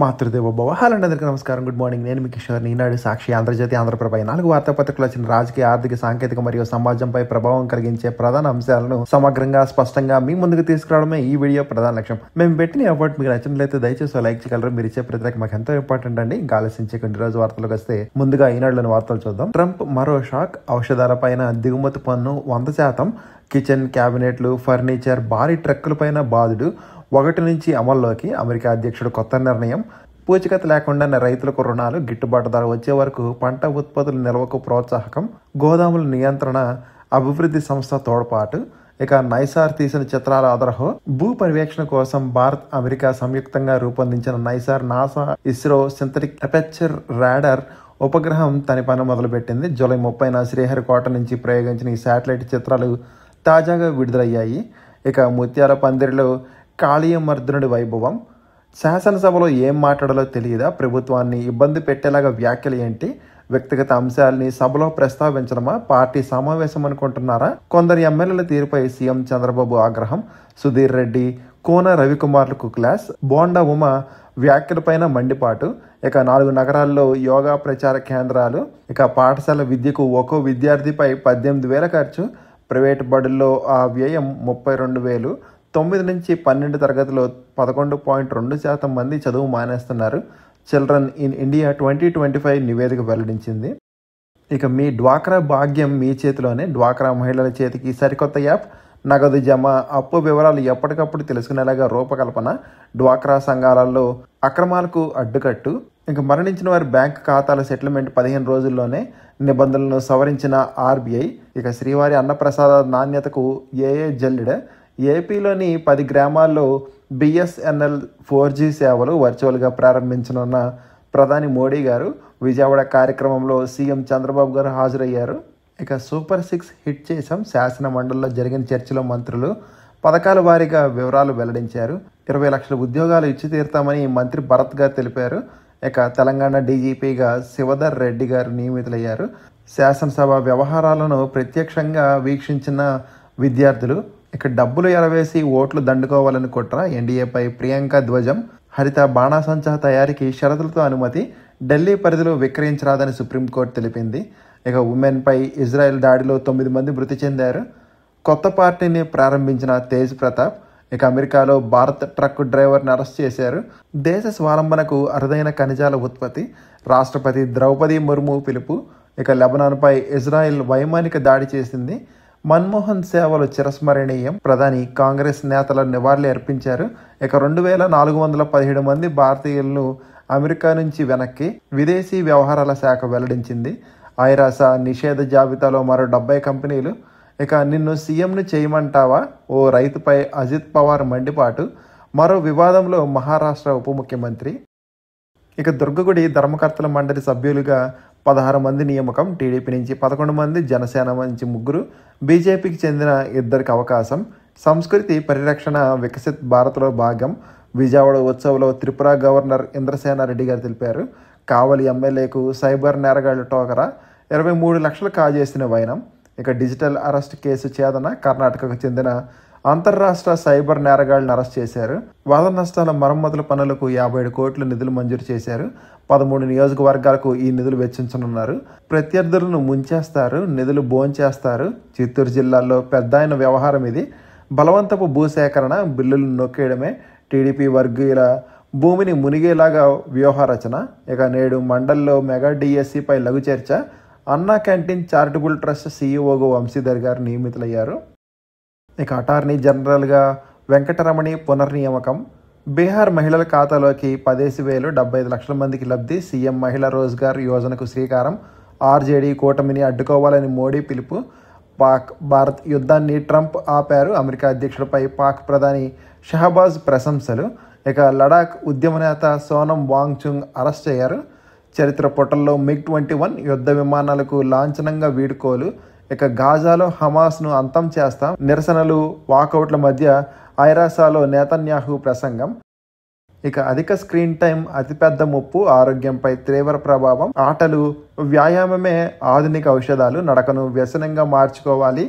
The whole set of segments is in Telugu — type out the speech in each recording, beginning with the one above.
మాతృదేవో భవ. హలో అందరికీ నమస్కారం, గుడ్ మార్నింగ్. నేను మీ కిషోర్. ఈనాడు, సాక్షి, ఆంధ్రజ్యోతి, ఆంధ్రప్రభ 4 వార్తాపత్రికలు వచ్చిన రాజకీయ, ఆర్థిక, సాంకేతిక మరియు సమాజంపై ప్రభావం కలిగించే ప్రధాన అంశాలను సమగ్రంగా, స్పష్టంగా మీ ముందుకు తీసుకురావడమే ఈ వీడియో ప్రధాన లక్ష్యం. మేము పెట్టిన ఎఫర్ట్ మీకు నచ్చినట్లయితే దయచేసి లైక్ చేయగలరు. మీరు ఇచ్చే ప్రతికి మాకు ఎంతో ఇంపార్టెంట్ అండి. ఇంకా ఆలోచించకుండా రోజు వార్తలకు వస్తే ముందుగా ఈనాడులోని వార్తలు చూద్దాం. ట్రంప్ మరో షాక్. ఔషధాలపైన దిగుమతి పన్ను 100%. కిచెన్ క్యాబినెట్లు, ఫర్నిచర్, భారీ ట్రక్కులపైన బాధుడు 1 నుంచి అమల్లోకి. అమెరికా అధ్యక్షుడు కొత్త నిర్ణయం. పూచికత్తు లేకుండా రైతులకు రుణాలు, గిట్టుబాటు ధర వచ్చే వరకు పంట ఉత్పత్తుల నిల్వకు ప్రోత్సాహకం. గోదాముల నియంత్రణ అభివృద్ధి సంస్థ తోడ్పాటు. ఇక నైసార్ తీసిన చిత్రాల ఆధారహో. భూ పర్యవేక్షణ కోసం భారత్, అమెరికా సంయుక్తంగా రూపొందించిన NISAR NASA ISRO synthetic aperture radar ఉపగ్రహం తన పని మొదలుపెట్టింది. జూలై 30న శ్రీహరికోట నుంచి ప్రయోగించిన ఈ శాటిలైట్ చిత్రాలు తాజాగా విడుదలయ్యాయి. ఇక ముత్యాల పందిరిలో కాళీయమర్దనుడి వైభవం. శాసనసభలో ఏం మాట్లాడాలో తెలియదా? ప్రభుత్వాన్ని ఇబ్బంది పెట్టేలాగా వ్యాఖ్యలు ఏంటి? వ్యక్తిగత అంశాలని సభలో ప్రస్తావించడమా? పార్టీ సమావేశం అనుకుంటున్నారా? కొందరు ఎమ్మెల్యేల తీరుపై సీఎం చంద్రబాబు ఆగ్రహం. సుధీర్ రెడ్డి, కోన రవికుమార్లకు క్లాస్. బోండా ఉమ వ్యాఖ్యలపైన మండిపాటు. ఇక 4 నగరాల్లో యోగా ప్రచార కేంద్రాలు. ఇక పాఠశాల విద్యకు ఒక్కో విద్యార్థిపై 18,000 ఖర్చు. ప్రైవేటు బడుల్లో ఆ వ్యయం 32,000. 9 నుంచి 12 తరగతిలో 11.2% మంది చదువు మానేస్తున్నారు. చిల్డ్రన్ ఇన్ ఇండియా 2025 నివేదిక వెల్లడించింది. ఇక మీ డ్వాక్రా భాగ్యం మీ చేతిలోనే. డ్వాక్రా మహిళల చేతికి సరికొత్త యాప్. నగదు జమ, అప్పు వివరాలు ఎప్పటికప్పుడు తెలుసుకునేలాగా రూపకల్పన. డ్వాక్రా సంఘాలలో అక్రమాలకు అడ్డుకట్టు. ఇంక మరణించిన వారి బ్యాంక్ ఖాతాల సెటిల్మెంట్ 15 రోజుల్లోనే. నిబంధనలను సవరించిన ఆర్బీఐ. ఇక శ్రీవారి అన్నప్రసాద నాణ్యతకు ఏఏ జల్లెడ. ఏపీలోని 10 గ్రామాల్లో బిఎస్ఎన్ఎల్ 4G సేవలు వర్చువల్గా ప్రారంభించనున్న ప్రధాని మోడీ గారు. విజయవాడ కార్యక్రమంలో సీఎం చంద్రబాబు గారు హాజరయ్యారు. ఇక సూపర్ 6 హిట్ చేశాం. శాసన మండలిలో జరిగిన చర్చలో మంత్రులు పథకాల వారీగా వివరాలు వెల్లడించారు. 20 లక్షల ఉద్యోగాలు ఇచ్చి తీరుతామని మంత్రి భరత్ గారు తెలిపారు. ఇక తెలంగాణ డీజీపీగా శివధర్ రెడ్డి గారు నియమితులయ్యారు. శాసనసభ వ్యవహారాలను ప్రత్యక్షంగా వీక్షించిన విద్యార్థులు. ఇక డబ్బులు ఎరవేసి ఓట్లు దండుకోవాలని కుట్ర. ఎన్డీఏపై ప్రియాంక ధ్వజం. హరిత బాణాసంచా తయారీకి షరతులతో అనుమతి. ఢిల్లీ పరిధిలో విక్రయించరాదని సుప్రీంకోర్టు తెలిపింది. ఇక ఉమెన్పై ఇజ్రాయెల్ దాడిలో 9 మంది మృతి చెందారు. కొత్త పార్టీని ప్రారంభించిన తేజ్ ప్రతాప్. ఇక అమెరికాలో భారత్ ట్రక్ డ్రైవర్ని అరెస్ట్ చేశారు. దేశ స్వావలంబనకు అరుదైన ఖనిజాల ఉత్పత్తి. రాష్ట్రపతి ద్రౌపది ముర్ము పిలుపు. ఇక లెబనాన్పై ఇజ్రాయెల్ వైమానిక దాడి చేసింది. మన్మోహన్ సేవలు చిరస్మరణీయం. ప్రధాని కాంగ్రెస్ నేతల నివాళులు అర్పించారు. ఇక 2,417 మంది భారతీయులను అమెరికా నుంచి వెనక్కి విదేశీ వ్యవహారాల శాఖ వెల్లడించింది. ఐరాస నిషేధ జాబితాలో మరో 70 కంపెనీలు. ఇక నిన్ను సీఎంను చేయమంటావా? ఓ రైతుపై అజిత్ పవార్ మండిపాటు. మరో వివాదంలో మహారాష్ట్ర ఉప ముఖ్యమంత్రి. ఇక దుర్గగుడి ధర్మకర్తల మండలి సభ్యులుగా 16 మంది నియామకం. టీడీపీ నుంచి 11 మంది, జనసేన నుంచి 3, బీజేపీకి చెందిన 2కి అవకాశం. సంస్కృతి పరిరక్షణ వికసిత్ భారత్లో భాగం. విజయవాడ ఉత్సవంలో త్రిపుర గవర్నర్ ఇంద్రసేనారెడ్డి గారు తెలిపారు. కావలి ఎమ్మెల్యేకు సైబర్ నేరగాళ్ల టోకరా. 23 లక్షలు కాజేసిన వైనం. ఇక డిజిటల్ అరెస్ట్ కేసు ఛేదన. కర్ణాటకకు చెందిన అంతర్రాష్ట్ర సైబర్ నేరగాళ్లను అరెస్ట్ చేశారు. వరద నష్టాల మరమ్మతుల పనులకు 57 కోట్ల నిధులు మంజూరు చేశారు. 13 నియోజకవర్గాలకు ఈ నిధులు వెచ్చించనున్నారు. ప్రత్యర్థులను ముంచేస్తారు, నిధులు భోంచేస్తారు. చిత్తూరు జిల్లాలో పెద్దాయన వ్యవహారం ఇది. బలవంతపు భూసేకరణ బిల్లులు నొక్కేయడమే. టీడీపీ వర్గీయుల భూమిని మునిగేలాగా వ్యూహరచన. ఇక నేడు మండల్లో మెగా డిఎస్సిపై లఘు చర్చ. అన్నా క్యాంటీన్ చారిటబుల్ ట్రస్ట్ సీఈఓగా వంశీధర్ గారు నియమితులయ్యారు. ఇక అటార్నీ జనరల్గా వెంకటరమణి పునర్నియామకం. బీహార్ మహిళల ఖాతాలోకి 10,000 75 లక్షల మందికి లబ్ధి. సీఎం మహిళా రోజ్గార్ యోజనకు శ్రీకారం. ఆర్జేడీ కూటమిని అడ్డుకోవాలని మోడీ పిలుపు. పాక్ భారత్ యుద్ధాన్ని ట్రంప్ ఆపారు. అమెరికా అధ్యక్షుడిపై పాక్ ప్రధాని షహబాజ్ ప్రశంసలు. ఇక లడాక్ ఉద్యమ నేత సోనం వాంగ్చుంగ్ అరెస్ట్ అయ్యారు. చరిత్ర పుటల్లో MiG-21 యుద్ధ విమానాలకు లాంఛనంగా వీడ్కోలు. ఇక గాజాలో హమాస్ను అంతం చేస్తాం. నిరసనలు, వాకౌట్ల మధ్య ఐరాసాలో నేతన్యాహు ప్రసంగం. ఇక అధిక స్క్రీన్ టైం అతిపెద్ద ముప్పు. ఆరోగ్యంపై తీవ్ర ప్రభావం. ఆటలు, వ్యాయామమే ఆధునిక ఔషధాలు. నడకను వ్యసనంగా మార్చుకోవాలి.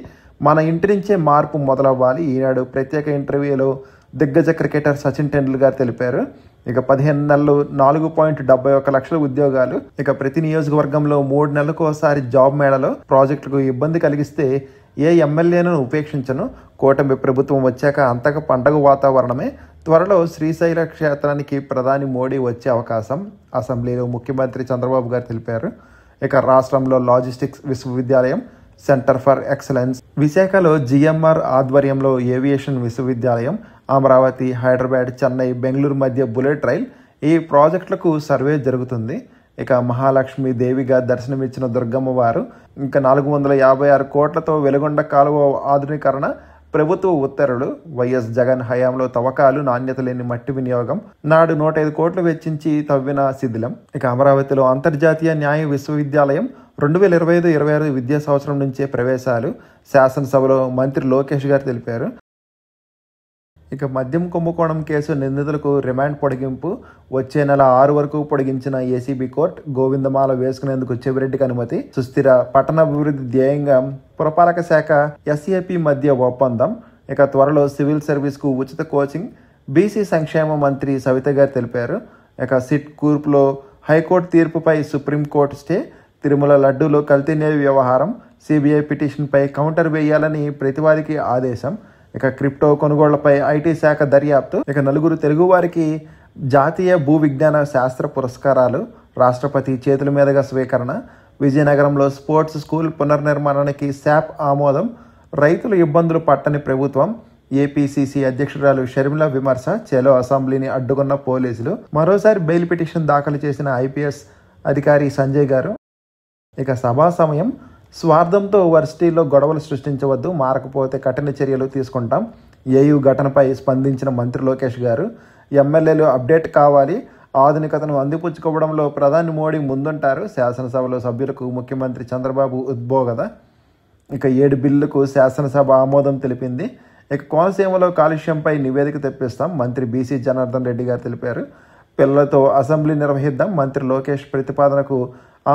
మన ఇంటి నుంచే మార్పు మొదలవ్వాలి. ఈనాడు ప్రత్యేక ఇంటర్వ్యూలో దిగ్గజ క్రికెటర్ సచిన్ టెండూల్కర్ తెలిపారు. ఇక 15 నెలలు 4.71 లక్షల ఉద్యోగాలు. ఇక ప్రతి నియోజకవర్గంలో 3 నెలలకు ఒకసారి జాబ్ మేళలో ప్రాజెక్టులకు ఇబ్బంది కలిగిస్తే ఏ ఎమ్మెల్యేను ఉపేక్షించను. కూటమి ప్రభుత్వం వచ్చాక అంతగా పండగ వాతావరణమే. త్వరలో శ్రీశైల క్షేత్రానికి ప్రధాని మోడీ వచ్చే అవకాశం అసెంబ్లీలో ముఖ్యమంత్రి చంద్రబాబు గారు తెలిపారు. ఇక రాష్ట్రంలో లాజిస్టిక్స్ విశ్వవిద్యాలయం, సెంటర్ ఫర్ ఎక్సలెన్స్, విశాఖలో జిఎంఆర్ ఆధ్వర్యంలో ఏవియేషన్ విశ్వవిద్యాలయం, అమరావతి, హైదరాబాద్, చెన్నై, బెంగళూరు మధ్య బుల్లెట్ రైల్, ఈ ప్రాజెక్టులకు సర్వే జరుగుతుంది. ఇక మహాలక్ష్మి దేవిగా దర్శనమిచ్చిన దుర్గమ్మ వారు, ఇంకా 456 కోట్లతో వెలుగొండ కాలువ ఆధునీకరణ, ప్రభుత్వ ఉత్తర్వులు, వైఎస్ జగన్ హయాంలో తవ్వకాలు, నాణ్యత లేని మట్టి వినియోగం, నాడు 105 కోట్లు వెచ్చించి తవ్విన శిథిలం. ఇక అమరావతిలో అంతర్జాతీయ న్యాయ విశ్వవిద్యాలయం 2025-26 విద్యా సంవత్సరం నుంచే ప్రవేశాలు, శాసనసభలో మంత్రి లోకేష్ గారు తెలిపారు. ఇక మద్యం కుంభకోణం కేసు నిందితులకు రిమాండ్ పొడిగింపు వచ్చే నెల 6 వరకు పొడిగించిన ఏసీబీ కోర్టు. గోవిందమాల వేసుకునేందుకు చెవిరెడ్డికి అనుమతి. సుస్థిర పట్టణాభివృద్ధి ధ్యేయంగా పురపాలక శాఖ ఎస్ఏపీ మధ్య ఒప్పందం. ఇక త్వరలో సివిల్ సర్వీస్కు ఉచిత కోచింగ్, బీసీ సంక్షేమ మంత్రి సవిత గారు తెలిపారు. ఇక సిట్ కూర్పులో హైకోర్టు తీర్పుపై సుప్రీంకోర్టు స్టే. తిరుమల లడ్డూలో కల్తీ వ్యవహారం, సిబిఐ పిటిషన్పై కౌంటర్ వేయాలని ప్రతివాదికి ఆదేశం. ఇక క్రిప్టో కొనుగోళ్లపై ఐటీ శాఖ దర్యాప్తు. ఇక 4 తెలుగువారికి జాతీయ భూ విజ్ఞాన శాస్త్ర పురస్కారాలు రాష్ట్రపతి చేతుల మీదుగా స్వీకరణ. విజయనగరంలో స్పోర్ట్స్ స్కూల్ పునర్నిర్మాణానికి శాప్ ఆమోదం. రైతుల ఇబ్బందులు పట్టని ప్రభుత్వం. ఏపీసీసీ అధ్యక్షురాలు షర్మిల విమర్శ. చెలో అసెంబ్లీని అడ్డుకున్న పోలీసులు. మరోసారి బెయిల్ పిటిషన్ దాఖలు చేసిన ఐపీఎస్ అధికారి సంజయ్ గారు. ఇక సభా సమయం. స్వార్థంతో వర్సిటీలో గొడవలు సృష్టించవద్దు, మారకపోతే కఠిన చర్యలు తీసుకుంటాం. ఏయూ ఘటనపై స్పందించిన మంత్రి లోకేష్ గారు. ఎమ్మెల్యేలు అప్డేట్ కావాలి, ఆధునికతను అందిపుచ్చుకోవడంలో ప్రధాని మోడీ ముందుంటారు. శాసనసభలో సభ్యులకు ముఖ్యమంత్రి చంద్రబాబు ఉద్బోధన. ఇక 7 బిల్లులకు శాసనసభ ఆమోదం తెలిపింది. ఇక కోనసీమలో కాలుష్యంపై నివేదిక తెప్పిస్తాం, మంత్రి బీసీ జనార్దన్ రెడ్డి గారు తెలిపారు. పిల్లలతో అసెంబ్లీ నిర్వహిద్దాం, మంత్రి లోకేష్ ప్రతిపాదనకు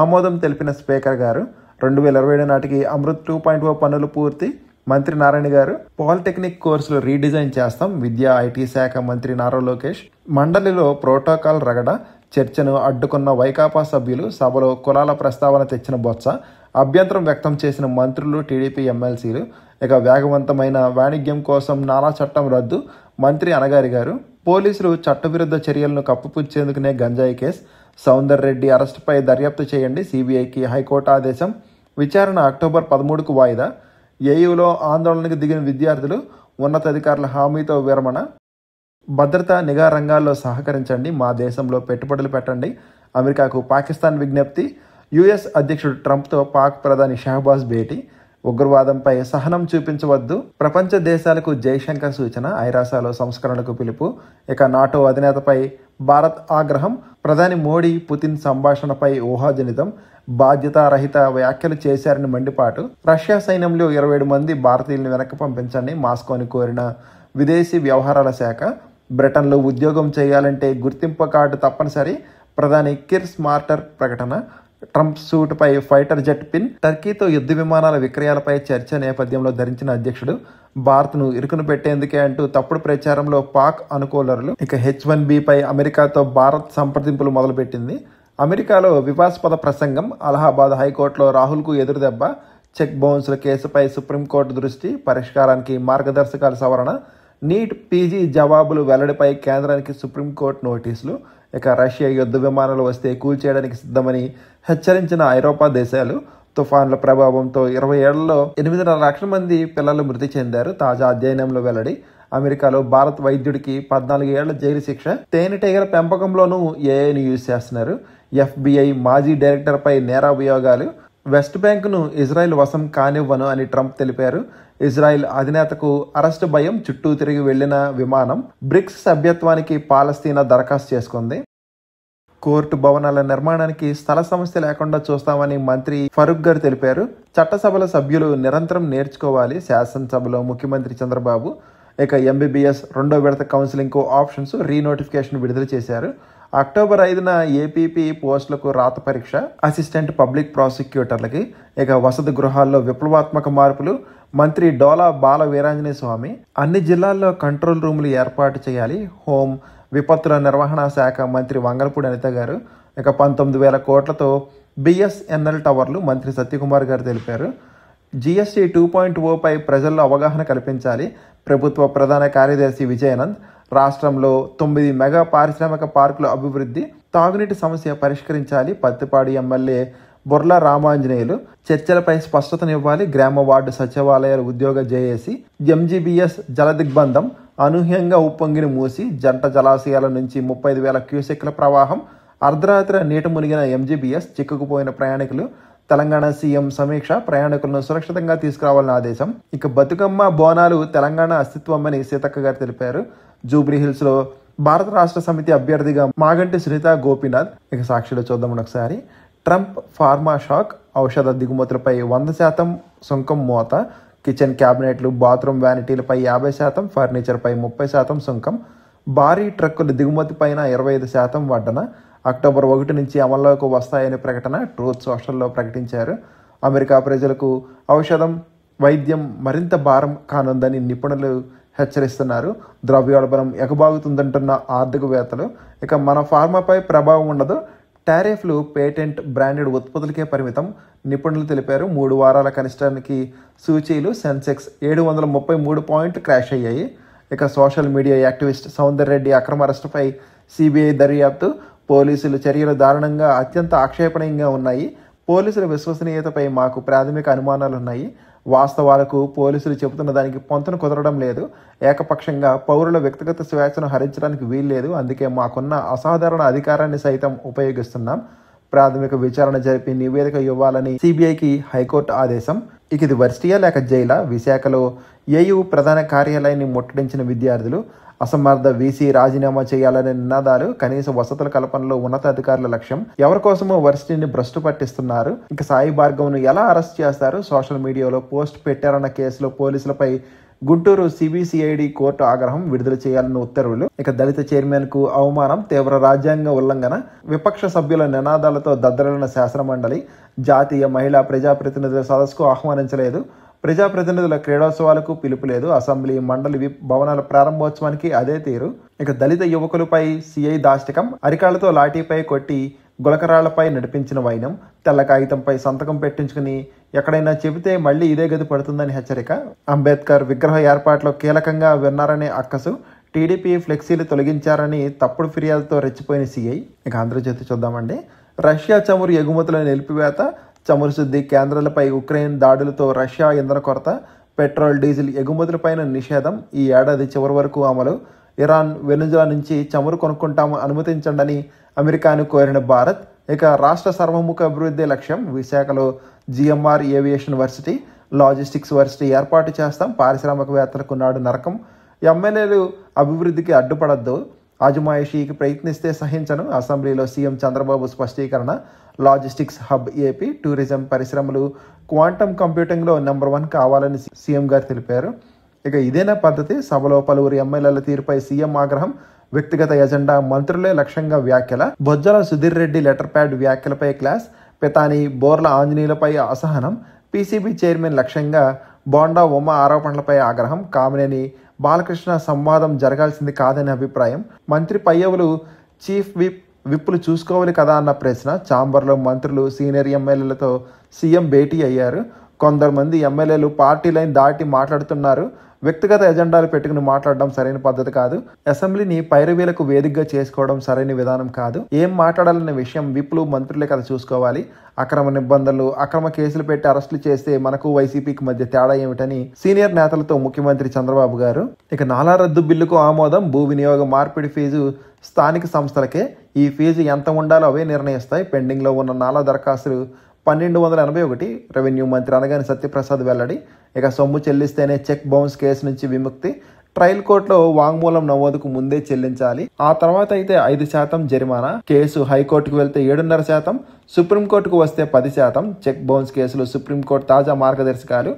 ఆమోదం తెలిపిన స్పీకర్ గారు. 2027 నాటికి అమృత్ 2.0 పనులు పూర్తి, మంత్రి నారాయణ గారు. పాలిటెక్నిక్ కోర్సులు రీడిజైన్ చేస్తాం, విద్యా ఐటీ శాఖ మంత్రి నారా లోకేష్. మండలిలో ప్రోటోకాల్ రగడ, చర్చను అడ్డుకున్న వైకాపా సభ్యులు. సభలో కులాల ప్రస్తావన తెచ్చిన బొత్స, అభ్యంతరం వ్యక్తం చేసిన మంత్రులు, టీడీపీ ఎమ్మెల్సీలు. ఇక వేగవంతమైన వాణిజ్యం కోసం నాలా చట్టం రద్దు, మంత్రి అనగారి గారు. పోలీసులు చట్టవిరుద్ధ చర్యలను కప్పిపుచ్చేందుకునే గంజాయి కేసు. సౌందర్ రెడ్డి అరెస్టుపై దర్యాప్తు చేయండి, సిబిఐకి హైకోర్టు ఆదేశం. విచారణ అక్టోబర్ 13కు వాయిదా. ఏయూలో ఆందోళనకు దిగిన విద్యార్థులు, ఉన్నతాధికారుల హామీతో విరమణ. భద్రతా నిఘా రంగాల్లో సహకరించండి, మా దేశంలో పెట్టుబడులు పెట్టండి, అమెరికాకు పాకిస్తాన్ విజ్ఞప్తి. యుఎస్ అధ్యక్షుడు ట్రంప్తో పాక్ ప్రధాని షహబాజ్ భేటీ. ఉగ్రవాదంపై సహనం చూపించవద్దు, ప్రపంచ దేశాలకు జైశంకర్ సూచన. ఐరాసాలో సంస్కరణకు పిలుపు. ఇక నాటో అధినేతపై భారత్ ఆగ్రహం. ప్రధాని మోడీ పుతిన్ సంభాషణపై ఊహాజనితం, బాధ్యతారహిత వ్యాఖ్యలు చేశారని మండిపాటు. రష్యా సైన్యంలో 27 మంది భారతీయులను వెనక్కి పంపించండి, మాస్కోని కోరిన విదేశీ వ్యవహారాల శాఖ. బ్రిటన్లో ఉద్యోగం చేయాలంటే గుర్తింపు కార్డు తప్పనిసరి, ప్రధాని కిర్ స్మార్టర్ ప్రకటన. ట్రంప్ సూటుపై ఫైటర్ జెట్ పిన్. టర్కీతో యుద్ధ విమానాల విక్రయాలపై చర్చ నేపథ్యంలో ధరించిన అధ్యక్షుడు. భారత్ను ఇరుకును పెట్టేందుకే అంటూ తప్పుడు ప్రచారంలో పాక్ అనుకూలరులు. ఇక H1Bపై అమెరికాతో భారత్ సంప్రదింపులు మొదలుపెట్టింది. అమెరికాలో వివాదాస్పద ప్రసంగం. అలహాబాద్ హైకోర్టులో రాహుల్కు ఎదురుదెబ్బ. చెక్ బౌన్స్ల కేసుపై సుప్రీంకోర్టు దృష్టి, పరిష్కారానికి మార్గదర్శకాల సవరణ. నీట్ పీజీ జవాబులు వెల్లడిపై కేంద్రానికి సుప్రీంకోర్టు నోటీసులు. ఇక రష్యా యుద్ధ విమానాలు వస్తే కూల్చేయడానికి సిద్ధమని హెచ్చరించిన ఐరోపా దేశాలు. తుఫాన్ల ప్రభావంతో 20 ఏళ్లలో 8.5 లక్షల మంది పిల్లలు మృతి చెందారు, తాజా అధ్యయనంలో వెల్లడి. అమెరికాలో భారత్ వైద్యుడికి 14 ఏళ్ల జైలు శిక్ష. తేనెటీగల పెంపకంలోనూ ఏఐని యూజ్ చేస్తున్నారు. FBI మాజీ డైరెక్టర్పై నేరాభియోగాలు. వెస్ట్ బ్యాంకును ఇజ్రాయెల్ వశం కానివ్వను అని ట్రంప్ తెలిపారు. ఇజ్రాయెల్ అధినేతకు అరెస్టు భయం, చుట్టూ తిరిగి వెళ్లిన విమానం. బ్రిక్స్ సభ్యత్వానికి పాలస్తీనా దరఖాస్తు చేసుకుంది. కోర్టు భవనాల నిర్మాణానికి స్థల సమస్య లేకుండా చూస్తామని మంత్రి ఫరూక్ గారు తెలిపారు. చట్టసభల సభ్యులు నిరంతరం నేర్చుకోవాలి, శాసనసభలో ముఖ్యమంత్రి చంద్రబాబు. ఇక MBBS 2వ విడత కౌన్సిలింగ్కు ఆప్షన్స్ రీనోటిఫికేషన్ విడుదల చేశారు. అక్టోబర్ 5న ఏపీపీ పోస్టులకు రాత పరీక్ష. అసిస్టెంట్ పబ్లిక్ ప్రాసిక్యూటర్లకి. ఇక వసతి గృహాల్లో విప్లవాత్మక మార్పులు. మంత్రి డోలా బాల వీరాంజనేయ స్వామి. అన్ని జిల్లాల్లో కంట్రోల్ రూములు ఏర్పాటు చేయాలి. హోం విపత్తుల నిర్వహణ శాఖ మంత్రి వంగలపూడి అనిత గారు. ఇక 19,000 కోట్లతో బిఎస్ఎన్ఎల్ టవర్లు మంత్రి సత్యకుమార్ గారు తెలిపారు. జిఎస్టీ 2.0 పై ప్రజల్లో అవగాహన కల్పించాలి. ప్రభుత్వ ప్రధాన కార్యదర్శి విజయానంద్. రాష్ట్రంలో 9 మెగా పారిశ్రామిక పార్కుల అభివృద్ధి, తాగునీటి సమస్య పరిష్కరించాలి. పత్తిపాడు ఎమ్మెల్యే బొర్ల రామాంజనేయులు. చర్చలపై స్పష్టతనివ్వాలి. గ్రామ వార్డు సచివాలయాల ఉద్యోగ జేఏసీ. ఎంజీబీఎస్ జలదిగ్బంధం అనూహ్యంగా ఉప్పొంగిన మూసి, జంట జలాశయాల నుంచి 35,000 క్యూసెక్ల ప్రవాహం. అర్ధరాత్రి నీట మునిగిన ఎంజీబీఎస్, చిక్కుకుపోయిన ప్రయాణికులు. తెలంగాణ సీఎం సమీక్ష. ప్రయాణికులను సురక్షితంగా తీసుకురావాలని ఆదేశం. ఇక బతుకమ్మ బోనాలు తెలంగాణ అస్తిత్వమని సీతక్క గారు తెలిపారు. జూబ్లీహిల్స్ లో భారత రాష్ట్ర సమితి అభ్యర్థిగా మాగంటి సునీత గోపీనాథ్. ఇక సాక్షిలో చూద్దాం ఒకసారి. Trump pharma shock. ఔషధ దిగుమతులపై 100% సుంకం మోత. కిచెన్ క్యాబినెట్లు, బాత్రూమ్ వ్యానిటీలపై 50%, ఫర్నిచర్పై 30% సుంకం. భారీ ట్రక్కుల దిగుమతిపైన 25% వడ్డన. అక్టోబర్ 1 నుంచి అమల్లోకి వస్తాయని ప్రకటన ట్రూత్ సోషల్లో ప్రకటించారు. అమెరికా ప్రజలకు ఔషధం, వైద్యం మరింత భారం కానుందని నిపుణులు హెచ్చరిస్తున్నారు. ద్రవ్యోల్బణం ఎగబాగుతుందంటున్న ఆర్థికవేత్తలు. ఇక మన ఫార్మాపై ప్రభావం ఉండదు. టారిఫ్లు పేటెంట్, బ్రాండెడ్ ఉత్పత్తులకే పరిమితం నిపుణులు తెలిపారు. 3 వారాల కనిష్టానికి సూచీలు. సెన్సెక్స్ 733 పాయింట్లు క్రాష్ అయ్యాయి. ఇక social media activist Soundar Reddy అక్రమ అరెస్టుపై సిబిఐ దర్యాప్తు. పోలీసుల చర్యలు దారుణంగా, అత్యంత ఆక్షేపణీయంగా ఉన్నాయి. పోలీసుల విశ్వసనీయతపై మాకు ప్రాథమిక అనుమానాలున్నాయి. వాస్తవాలకు పోలీసులు చెబుతున్న దానికి పొంతన కుదరడం లేదు. ఏకపక్షంగా పౌరుల వ్యక్తిగత స్వేచ్ఛను హరించడానికి వీల్లేదు. అందుకే మాకున్న అసాధారణ అధికారాన్ని సైతం ఉపయోగిస్తున్నాం. ప్రాథమిక విచారణ జరిపి నివేదిక ఇవ్వాలని సిబిఐకి హైకోర్టు ఆదేశం. ఇక ఇది వర్సిటీయా లేక జైలా? విశాఖలో ఏయూ ప్రధాన కార్యాలయాన్ని ముట్టడించిన విద్యార్థులు. అసమర్థ వీసీ రాజీనామా చేయాలనే నినాదాలు. కనీస వసతుల కల్పనలో ఉన్నతాధికారుల లక్ష్యం. ఎవరి కోసమో వర్సిటీని భ్రష్టు పట్టిస్తున్నారు. ఇక సాయి భార్గవ్ను ఎలా అరెస్ట్ చేస్తారు? సోషల్ మీడియాలో పోస్ట్ పెట్టారన్న కేసులో పోలీసులపై గుంటూరు సిబిసిఐడి కోర్టు ఆగ్రహం. విడుదల చేయాలన్న ఉత్తర్వులు. ఇక దళిత చైర్మన్ కు అవమానం, తీవ్ర రాజ్యాంగ ఉల్లంఘన. విపక్ష సభ్యుల నినాదాలతో దద్దరిల్లిన శాసనమండలి. జాతీయ మహిళా ప్రజాప్రతినిధుల సదస్సుకు ఆహ్వానించలేదు. ప్రజాప్రతినిధుల క్రీడోత్సవాలకు పిలుపు లేదు. అసెంబ్లీ, మండలి విప్ భవనాల ప్రారంభోత్సవానికి అదే తీరు. ఇక దళిత యువకులపై సిఐ దాష్టికం. అరికాళ్లతో లాఠీపై కొట్టి గులకరాళ్లపై నడిపించిన వైనం. తెల్ల కాగితంపై సంతకం పెట్టించుకుని ఎక్కడైనా చెబితే మళ్లీ ఇదే గది పడుతుందని హెచ్చరిక. అంబేద్కర్ విగ్రహ ఏర్పాట్లో కీలకంగా విన్నారనే అక్కసు. టీడీపీ ఫ్లెక్సీలు తొలగించారని తప్పుడు ఫిర్యాదుతో రెచ్చిపోయిన సిఐ. ఇక ఆంధ్రజ్యోతి చూద్దామండి. రష్యా చమురు ఎగుమతుల నిలిపివేత. చమురు శుద్ధి కేంద్రాలపై ఉక్రెయిన్ దాడులతో రష్యా ఇంధన కొరత. పెట్రోల్, డీజిల్ ఎగుమతులపైన నిషేధం ఈ ఏడాది చివరి వరకు అమలు. ఇరాన్, వెనుజులా నుంచి చమురు కొనుక్కుంటాము, అనుమతించండి అమెరికాను కోరిన భారత్. ఇక రాష్ట్ర సర్వముఖ అభివృద్ధి లక్ష్యం. విశాఖలో GMR aviation varsity, logistics varsity ఏర్పాటు చేస్తాం. పారిశ్రామికవేత్తలకు నాడు నరకం. ఎమ్మెల్యేలు అభివృద్ధికి అడ్డుపడద్దు. అజమాయిషీకి ప్రయత్నిస్తే సహించను. అసెంబ్లీలో సీఎం చంద్రబాబు స్పష్టీకరణ. Logistics hub AP. టూరిజం పరిశ్రమలు, క్వాంటమ్ కంప్యూటింగ్లో నెంబర్ 1 కావాలని సీఎం గారు తెలిపారు. ఇక ఇదేనా పద్ధతి? సభలో పలువురు ఎమ్మెల్యేల తీరుపై సీఎం ఆగ్రహం. వ్యక్తిగత ఎజెండా, మంత్రులే లక్ష్యంగా వ్యాఖ్యల. బొజ్జల సుధీర్ రెడ్డి లెటర్ ప్యాడ్ వ్యాఖ్యలపై క్లాస్. పితాని బోర్ల ఆంజనేయులపై అసహనం. పీసీబీ చైర్మన్ లక్ష్యంగా. బోండా ఉమ ఆరోపణలపై ఆగ్రహం. కామినేని బాలకృష్ణ సంవాదం జరగాల్సింది కాదని అభిప్రాయం. మంత్రి పయ్యవులు చీఫ్ విప్పులు చూసుకోవాలి కదా అన్న ప్రశ్న. ఛాంబర్లో మంత్రులు, సీనియర్ ఎమ్మెల్యేలతో సీఎం భేటీ అయ్యారు. కొందరు మంది ఎమ్మెల్యేలు పార్టీ లైన్ దాటి మాట్లాడుతున్నారు. వ్యక్తిగత ఎజెండాలు పెట్టుకుని మాట్లాడడం సరైన పద్ధతి కాదు. అసెంబ్లీని పైరవీలకు వేదికగా చేసుకోవడం సరైన విధానం కాదు. ఏం మాట్లాడాలనే విషయం విప్పులు, మంత్రులే కదా చూసుకోవాలి. అక్రమ నిబంధనలు, అక్రమ కేసులు పెట్టి అరెస్టులు చేస్తే మనకు వైసీపీకి మధ్య తేడా ఏమిటని సీనియర్ నేతలతో ముఖ్యమంత్రి చంద్రబాబు గారు. ఇక నాలా రద్దు బిల్లుకు ఆమోదం. భూ వినియోగ మార్పిడి ఫీజు స్థానిక సంస్థలకే. ఈ ఫీజు ఎంత ఉండాలో అవే నిర్ణయిస్తాయి. పెండింగ్లో ఉన్న నాలా దరఖాస్తులు 1281. రెవెన్యూ మంత్రి అనగాని సత్యప్రసాద్ వెల్లడి. ఇక సొమ్ము చెల్లిస్తేనే చెక్ బౌన్స్ కేసు నుంచి విముక్తి. ట్రయల్ కోర్టులో వాంగ్మూలం నమోదుకు ముందే చెల్లించాలి. ఆ తర్వాత అయితే 5% జరిమానా. కేసు హైకోర్టుకు వెళ్తే 7.5%, సుప్రీంకోర్టుకు వస్తే 10%. చెక్ బౌన్స్ కేసులు సుప్రీంకోర్టు తాజా మార్గదర్శకాలు.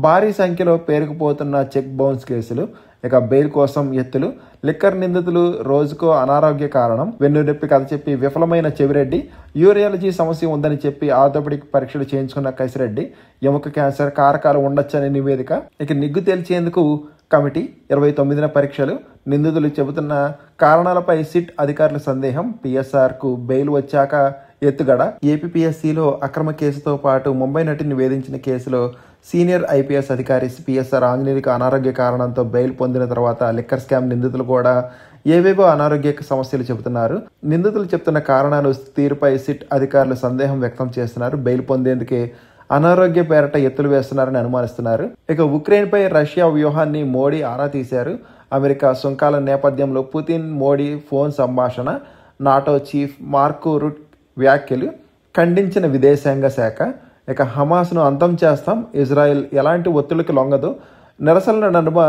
భారీ సంఖ్యలో పేరుకుపోతున్న చెక్ బౌన్స్ కేసులు. ఇక బెయిల్ కోసం ఎత్తులు. లిక్కర్ నిందితులు రోజుకో అనారోగ్య కారణం. వెన్నునొప్పి కథ చెప్పి విఫలమైన చెవిరెడ్డి. యూరియాలజీ సమస్య ఉందని చెప్పి ఆర్థోపెడిక్ పరీక్షలు చేయించుకున్న కసిరెడ్డి. ఎముక క్యాన్సర్ కారకాలు ఉండొచ్చని నివేదిక. ఇక నిగ్గు తేల్చేందుకు కమిటీ. 29న పరీక్షలు. నిందితులు చెబుతున్న కారణాలపై సిట్ అధికారుల సందేహం. పిఎస్ఆర్కు బెయిల్ వచ్చాక ఎత్తుగడ. ఏపీపీఎస్సీలో అక్రమ కేసుతో పాటు ముంబై నటిని వేధించిన కేసులో సీనియర్ ఐపీఎస్ అధికారి పిఎస్ఆర్ ఆంజనేయులకు అనారోగ్య కారణంతో బెయిల్ పొందిన తర్వాత లిక్కర్ స్కామ్ నిందితులు కూడా ఏవేవో అనారోగ్య సమస్యలు చెబుతున్నారు. నిందితులు చెప్తున్న కారణాలు తీరుపై సిట్ అధికారులు సందేహం వ్యక్తం చేస్తున్నారు. బెయిల్ పొందేందుకే అనారోగ్య పేరట ఎత్తులు వేస్తున్నారని అనుమానిస్తున్నారు. ఇక ఉక్రెయిన్పై రష్యా వ్యూహాన్ని మోడీ ఆరా తీశారు. అమెరికా సుంకాల నేపథ్యంలో పుతిన్ మోడీ ఫోన్ సంభాషణ, నాటో చీఫ్ మార్కో రుట్ వ్యాఖ్యలు ఖండించిన విదేశాంగ శాఖ. ఇక హమాస్ను అంతం చేస్తాం, ఇజ్రాయెల్ ఎలాంటి ఒత్తిడికి లొంగదు, నిరసనల నడుమ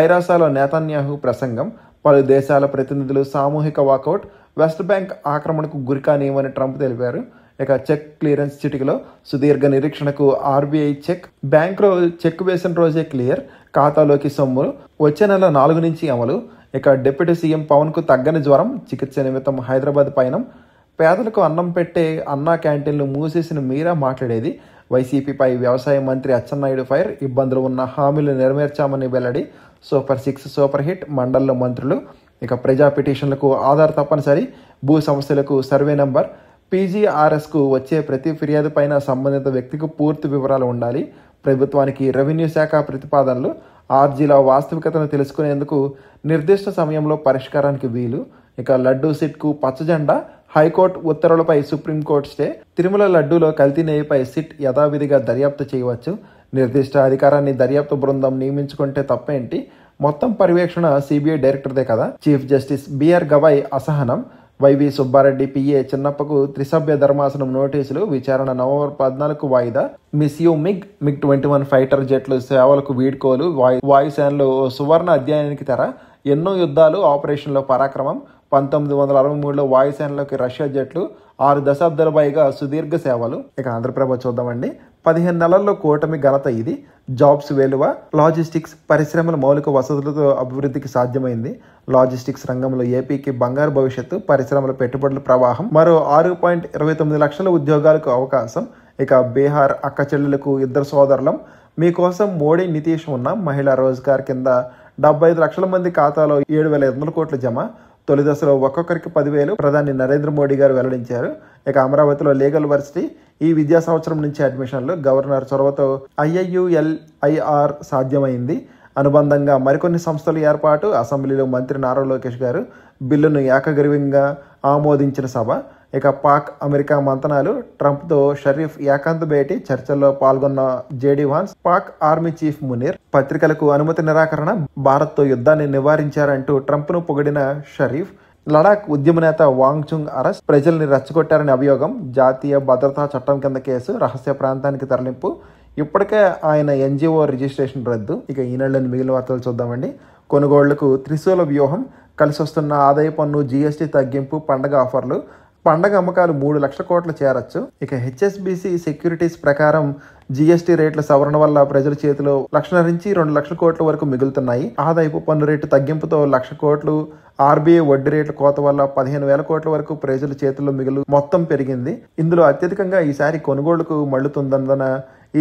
ఐరాసాలో నేతన్యాహు ప్రసంగం, పలు దేశాల ప్రతినిధులు సామూహిక వాకౌట్, వెస్ట్ బ్యాంక్ ఆక్రమణకు గురికానీయమని ట్రంప్ తెలిపారు. ఇక చెక్ క్లియరెన్స్ చిటికలో సుదీర్ఘ నిరీక్షణకు ఆర్బీఐ చెక్. బ్యాంకులో చెక్ వేసిన రోజే క్లియర్, ఖాతాలోకి సొమ్ములు వచ్చే నెల 4 నుంచి అమలు. ఇక డిప్యూటీ సీఎం పవన్కు తగ్గని జ్వరం, చికిత్స నిమిత్తం హైదరాబాద్ పయనం. పేదలకు అన్నం పెట్టే అన్నా క్యాంటీన్లు మూసేసిన మీరా మాట్లాడేది. వైసీపీపై వ్యవసాయ మంత్రి అచ్చెన్నాయుడు ఫైర్, ఇబ్బందులు ఉన్న హామీలు నెరవేర్చామని వెల్లడి. సూపర్ 6 సూపర్ హిట్, మండల్లో మంత్రులు. ఇక ప్రజా పిటిషన్లకు ఆధార్ తప్పనిసరి, భూ సమస్యలకు సర్వే నంబర్, పీజీఆర్ఎస్కు వచ్చే ప్రతి ఫిర్యాదు పైన సంబంధిత వ్యక్తికి పూర్తి వివరాలు ఉండాలి. ప్రభుత్వానికి రెవెన్యూ శాఖ ప్రతిపాదనలు, ఆర్జీల వాస్తవికతను తెలుసుకునేందుకు నిర్దిష్ట సమయంలో పరిష్కారానికి వీలు. ఇక లడ్డూ సిట్కు పచ్చజెండా, హైకోర్టు ఉత్తర్వులపై సుప్రీంకోర్టు స్టే. తిరుమల లడ్డూలో కల్తీ నెయ్యిపై సిట్ యథావిధిగా దర్యాప్తు చేయవచ్చు. నిర్దిష్ట అధికారాన్ని దర్యాప్తు బృందం నియమించుకుంటే తప్పేంటి, మొత్తం పర్యవేక్షణ సిబిఐ డైరెక్టర్దే కదా. చీఫ్ జస్టిస్ బిఆర్ గవాయ్ అసహనం. వైవి సుబ్బారెడ్డి పిఏ చిన్నప్పకు త్రిసభ్య ధర్మాసనం నోటీసులు, విచారణ నవంబర్ 14 వాయిదా. మిస్యూ మిగ్ 21 ఫైటర్ జెట్లు సేవలకు వీడ్కోలు. వాయుసేనలో సువర్ణ అధ్యాయానికి తెర. ఎన్నో యుద్ధాలు, ఆపరేషన్లో పరాక్రమం. 1963లో వాయుసేనలోకి రష్యా జట్లు, 6 దశాబ్దాల పైగా సుదీర్ఘ సేవలు. ఇక ఆంధ్రప్రభ చూద్దామండి. 15 నెలల్లో కూటమి ఘనత ఇది. జాబ్స్ వెలువ. లాజిస్టిక్స్ పరిశ్రమల మౌలిక వసతులతో అభివృద్ధికి సాధ్యమైంది. లాజిస్టిక్స్ రంగంలో ఏపీకి బంగారు భవిష్యత్తు, పరిశ్రమల పెట్టుబడుల ప్రవాహం, మరో 6.29 లక్షల ఉద్యోగాలకు అవకాశం. ఇక బీహార్ అక్క చెల్లెలకు 2 సోదరులం, మీకోసం మోడీ నితీష్ ఉన్న మహిళా రోజ్గార్ కింద 75 లక్షల మంది ఖాతాలో 7,500 కోట్ల జమ. తొలి దశలో ఒక్కొక్కరికి 10,000 ప్రధాని నరేంద్ర మోడీ గారు వెల్లడించారు. ఇక అమరావతిలో లీగల్ వర్సిటీ, ఈ విద్యా సంవత్సరం నుంచి అడ్మిషన్లు. గవర్నర్ చొరవతో IIULIR సాధ్యమైంది. అనుబంధంగా మరికొన్ని సంస్థల ఏర్పాటు. అసెంబ్లీలో మంత్రి నారా లోకేష్ గారు బిల్లును ఏకగ్రీవంగా ఆమోదించిన సభ. ఇక పాక్ అమెరికా మంతనాలు, ట్రంప్తో షరీఫ్ ఏకాంత భేటీ, చర్చల్లో పాల్గొన్న JD Vance. Pak army chief Munir. పత్రికలకు అనుమతి నిరాకరణ, భారత్తో యుద్ధాన్ని నివారించారంటూ ట్రంప్ను పొగిడిన షరీఫ్. లడాక్ ఉద్యమ నేత వాంగ్చుంగ్ అరెస్ట్, ప్రజల్ని రెచ్చగొట్టారని అభియోగం. జాతీయ భద్రతా చట్టం కింద కేసు, రహస్య ప్రాంతానికి తరలింపు. ఇప్పటికే ఆయన ఎన్జిఓ రిజిస్ట్రేషన్ రద్దు. ఇక ఈ నెలలోని మిగిలిన వార్తలు చూద్దామండి. కొనుగోళ్లకు త్రిశూల వ్యూహం, కలిసి వస్తున్న ఆదాయ పన్ను, జీఎస్టీ తగ్గింపు, పండగ ఆఫర్లు. పండగ అమ్మకాలు 3 లక్షల కోట్లు చేరొచ్చు. ఇక హెచ్ఎస్బిసి సెక్యూరిటీస్ ప్రకారం జీఎస్టీ రేట్ల సవరణ వల్ల ప్రజల చేతిలో 1,00,000 నుంచి 2 లక్షల కోట్ల వరకు మిగులుతున్నాయి. ఆదాయపు పన్ను రేటు తగ్గింపుతో 1,00,000 కోట్లు, ఆర్బీఐ వడ్డీ రేట్ల కోత వల్ల 15,000 కోట్ల వరకు ప్రజల చేతుల్లో మిగులు మొత్తం పెరిగింది. ఇందులో అత్యధికంగా ఈసారి కొనుగోళ్లకు మళ్లుతుందన్న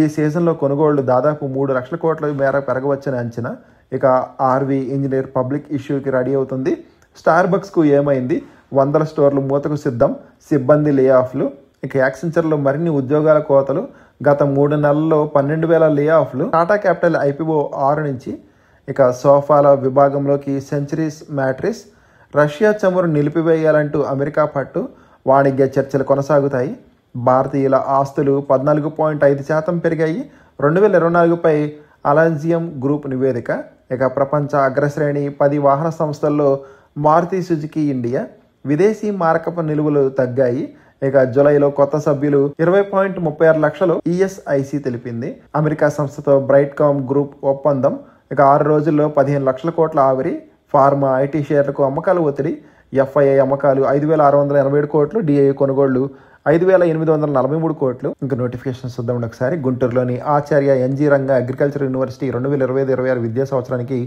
ఈ సీజన్లో కొనుగోళ్లు దాదాపు 3 లక్షల కోట్ల మేర పెరగవచ్చని అంచనా. ఇక ఆర్వీ ఇంజనీర్ పబ్లిక్ ఇష్యూకి రెడీ అవుతుంది. స్టార్ బక్స్కు ఏమైంది, 100 స్టోర్లు మూతకు సిద్ధం, సిబ్బంది లే ఆఫ్లు. ఇక యాక్సెంచర్లో మరిన్ని ఉద్యోగాల కోతలు, గత 3 నెలల్లో 12,000 లే ఆఫ్లు. టాటా క్యాపిటల్ IPO 6 నుంచి. ఇక సోఫాల విభాగంలోకి సెంచరీస్ మ్యాట్రిస్. రష్యా చమురు నిలిపివేయాలంటూ అమెరికా పట్టు, వాణిజ్య చర్చలు కొనసాగుతాయి. భారతీయుల ఆస్తులు 14.5% పెరిగాయి. 2024పై అలాజియం గ్రూప్ నివేదిక. ఇక ప్రపంచ అగ్రశ్రేణి 10 వాహన సంస్థల్లో మారుతి సుజుకి ఇండియా. విదేశీ మారకపు నిలువలు తగ్గాయి. ఇక జూలైలో కొత్త సభ్యులు 20.36 లక్షలు ఈఎస్ఐసి తెలిపింది. అమెరికా సంస్థతో బ్రైట్కామ్ గ్రూప్ ఒప్పందం. ఇక 6 రోజుల్లో 15 లక్షల కోట్ల ఆవిరి. ఫార్మా, ఐటీ షేర్లకు అమ్మకాలు ఒత్తిడి. ఎఫ్ఐఐ అమ్మకాలు 5,687 కోట్లు, డిఐ కొనుగోళ్లు 5,843 కోట్లు. ఇంకా నోటిఫికేషన్స్ చూద్దామండి ఒకసారి. గుంటూరులోని ఆచార్య ఎన్జీ రంగ అగ్రికల్చర్ యూనివర్సిటీ 2025-26 విద్యా సంవత్సరానికి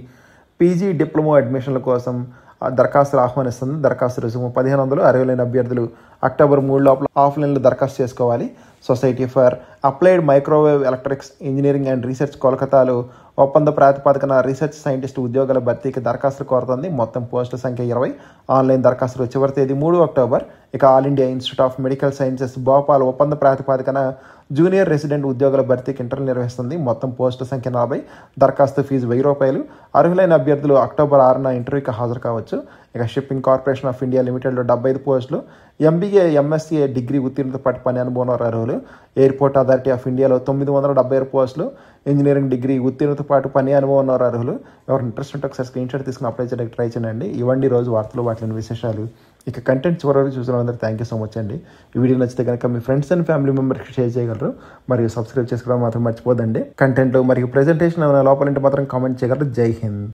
పీజీ డిప్లొమా అడ్మిషన్ల కోసం దరఖాస్తులు ఆహ్వానిస్తుంది. దరఖాస్తు రుసుము 1500. అర్హులైన అభ్యర్థులు అక్టోబర్ 3 లోపల ఆఫ్లైన్లో దరఖాస్తు చేసుకోవాలి. Society for applied microwave electrics engineering and research కోల్కతాలో ఒప్పంద ప్రాతిపదికన రీసెర్చ్ సైంటిస్ట్ ఉద్యోగాల భర్తీకి దరఖాస్తులు కోరుతుంది. మొత్తం పోస్టుల సంఖ్య 20. ఆన్లైన్ దరఖాస్తులు చివరి తేదీ 3 అక్టోబర్. ఇక all India institute of medical sciences Bhopal ఒప్పంద ప్రాతిపదికన జూనియర్ రెసిడెంట్ ఉద్యోగుల భర్తీకి ఇంటర్వ్యూ నిర్వహిస్తుంది. మొత్తం పోస్టుల సంఖ్య 40. దరఖాస్తు ఫీజు ₹1000. అర్హులైన అభ్యర్థులు అక్టోబర్ 6న ఇంటర్వ్యూకి హాజరు కావచ్చు. ఇక షిప్పింగ్ కార్పొరేషన్ ఆఫ్ ఇండియా లిమిటెడ్లో 75 పోస్టులు. MBA MSc డిగ్రీ ఉత్తీర్ణతో పాటు పని అనుభవం అర్హులు. ఎయిర్పోర్ట్ అథారిటీ ఆఫ్ ఇండియాలో 976 పోస్టులు. ఇంజనీరింగ్ డిగ్రీ ఉత్తీర్ణతో పాటు పని అనుభవం అర్హులు. ఎవరు ఇంట్రెస్ట్ ఉంటే ఒకసారి స్క్రీన్ షాట్ తీసుకుని అప్లై చేయడానికి ట్రై చేయండి. ఇవ్వండి రోజు వార్తలు, వాటిని విశేషాలు. ఇక కంటెంట్ చివరి వరకు చూసిన అందరికీ థ్యాంక్ యూ సో మచ్ అండి. ఈ వీడియో నచ్చితే కనుక మీ ఫ్రెండ్స్ అండ్ ఫ్యామిలీ మెంబర్స్కి షేర్ చేయగలరు. మరియు సబ్స్క్రైబ్ చేసుకోవడం మాత్రం మర్చిపోదండి. కంటెంట్ మరియు ప్రెజెంటేషన్ ఏమైనా లోపలంటే మాత్రం కామెంట్ చేయగలరు. జై హింద్.